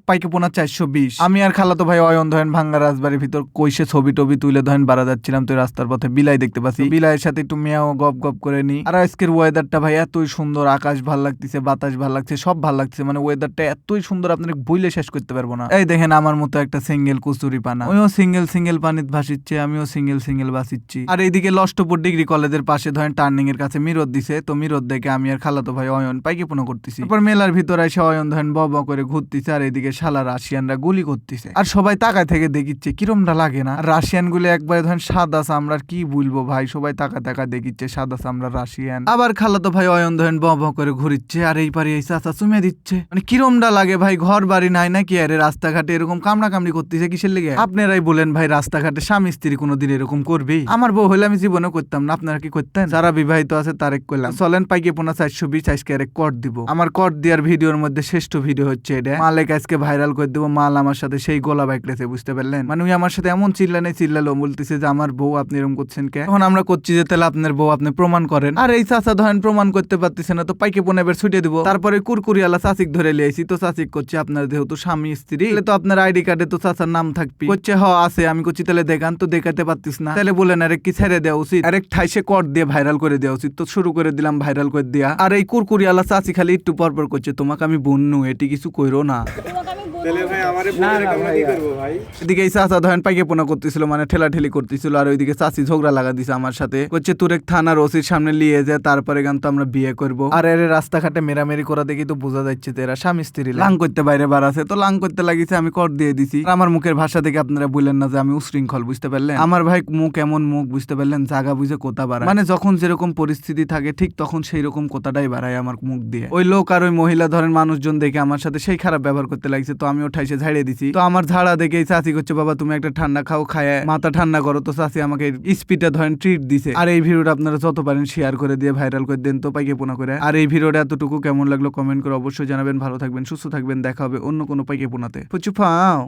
পাইকাপোনা 420। আমি আর খালাতো ভাই অয়ন ধরেন ভাঙ্গা রাজবাড়ির ভিতর কইসে ছবি টবি তুলে ধরেন বাড়া যাচ্ছিলাম, তো রাস্তার পথে বিলাই দেখতে পাচ্ছি। বিলাইয়ের সাথে একটু মেয়াও গপ গপ করে নি। আর আজকের ওয়েদারটা ভাই এতই সুন্দর, আকাশ ভাল লাগতেছে, বাতাস ভাল লাগছে, সব ভাল লাগছে। মানে ওয়েদারটা এতই সুন্দর আপনার বইলে শেষ করতে পারবো না। এই দেখেন আমার মতো একটা সিঙ্গেল কুচুরি পানা, ওইও সিঙ্গেল সিঙ্গেল পানিত ভাসিচ্ছে, আমিও সিঙ্গেল সিঙ্গেল ভাসিচ্ছি। আর এইদিকে লষ্টপুর ডিগ্রি কলেজের পাশে ধরেন টার্নিং এর কাছে মিরর দিছে, তো মিরর দেখে আমি আর খালাতো ভাই অয়ন পাইকাপোনা করতেছি। তারপর মেলার ভিতরে এসে অয়ন ধরেন ব ব করে ঘুরতেছে, আর এইদিকে শালা রাশিয়ানরা গুলি করতেছে। আর সবাই তাকায় থেকে দেখিচ্ছে, কিরমটা লাগে না? রাশিয়ান গুলি একবারে ধরেন সাদা চামড়ার, কি বলবো ভাই, সবাই তাকায় দেখিচ্ছে সাদা চামড়ার রাশিয়ান। আবার খালাতো ভাই অয়ন ধরেন ব ব করে ঘুরিচ্ছে, আর এই পারে এই চাচা চুমে দিচ্ছে। মানে কিরমটা লাগে ভাই, ঘর বাড়ি নাই নাকি? আরে রাস্তাঘাটে এরকম কামড়া কামড়ি করতেছে কিসের লেগে? আপনারাই বলেন ভাই, রাস্তাঘাটে স্বামী স্ত্রী কোনোদিন এরকম করবে? আমার বউ হলে আমি জীবনে করতাম না, আপনারা কি করতেন? যারা বিবাহিত আছে তারেক করলাম। চলেন পাইকাপোনা 420 আজকে আরেক কর দিব। আমার কর দেওয়ার ভিডিওর মধ্যে শ্রেষ্ঠ ভিডিও হচ্ছে এটা। মালেক আজকে ভাইরাল করে দেবো। মাল আমার সাথে সেই গোলা বাইকলেছে, বুঝতে পারলেন? মানে উনি আমার সাথে এমন চিল্লালো, বলতেছে যে আমার বউ আপনি এরকম করছেন কে? এখন আমরা করছি যে তাহলে আপনার বউ আপনি প্রমাণ করেন। আর এই চাচা ধরেন প্রমাণ করতে পারতেছে না, তো পাইকাপোনা এবার ছুটে দিব। তারপরে কুরকুরিয়ালা চাচিক ধরে লিয়েছি, তো চাচিক করছে আপনার যেহেতু স্বামী স্ত্রী, তো আপনার আইডি কার্ডে তো চাচার নাম থাকবে। করছে হ আছে। আমি করছি তাহলে দেখান, তো দেখাতে পারতিস না। তাহলে বলেন আরেক কি ছেড়ে দেওয়া উচিত, আরেক ঠাইসে কর দিয়ে ভাইরাল করে দেওয়া উচিত। তো শুরু করে দিলাম ভাইরাল করে দেয়া। আর এই কুরকুরিয়ালা চাচি খালি একটু পরপর করছে, তোমাকে আমি বন্যু, এটি কিছু কইরো না। এদিকে এই চাচা ধরেন পাইকাপোনা করতেছিল, মানে ঠেলাঠেলি করতেছিল, আর ওইদিকে চাচি ঝগড়া লাগা দিছে আমার সাথে। করছে তোর এক থানার ওসির সামনে নিয়ে যায়, তারপরে গান তো আমরা বিয়ে করবো। আর এর রাস্তাঘাটে মেরামেরি করা দেখি তো বোঝা যাচ্ছে যে এরা স্বামী স্ত্রী লাং করতে বাইরে বার আছে। তো লাং করতে লাগিছে, আমি কর দিয়ে দিছি। আমার মুখের ভাষা দেখে আপনারা বললেন না যে আমি উশৃঙ্খল, বুঝতে পারলেন? আমার ভাই মুখ এমন মুখ, বুঝতে পারলেন? জাগা বুঝে কোথা বাড়ায়, মানে যখন যেরকম পরিস্থিতি থাকে ঠিক তখন সেই রকম কোথাটাই বাড়ায় আমার মুখ দিয়ে। ওই লোক আর ওই মহিলা ধরেন মানুষজন দেখে আমার সাথে সেই খারাপ ব্যবহার করতে লাগছে, তো আমি ওঠাইছে ঝাড়িয়ে দিছি। তো আমার ঝাড়া দেখে চাচি করছে, বাবা তুমি একটা ঠান্ডা খাও, খায় মাথা ঠান্ডা করো। তো চাচি আমাকে স্পিডে ধরেন ট্রিট দিছে। আর এই ভিডিওটা আপনারা যত পারেন শেয়ার করে দিয়ে ভাইরাল করে দেন তো পাইকাপোনা করে। আর এই ভিডিওটা এতটুকু কেমন লাগলো কমেন্ট করে অবশ্যই জানাবেন। ভালো থাকবেন, সুস্থ থাকবেন, দেখা হবে অন্য কোনো পাইকাপোনাতে। পুচু ফাও।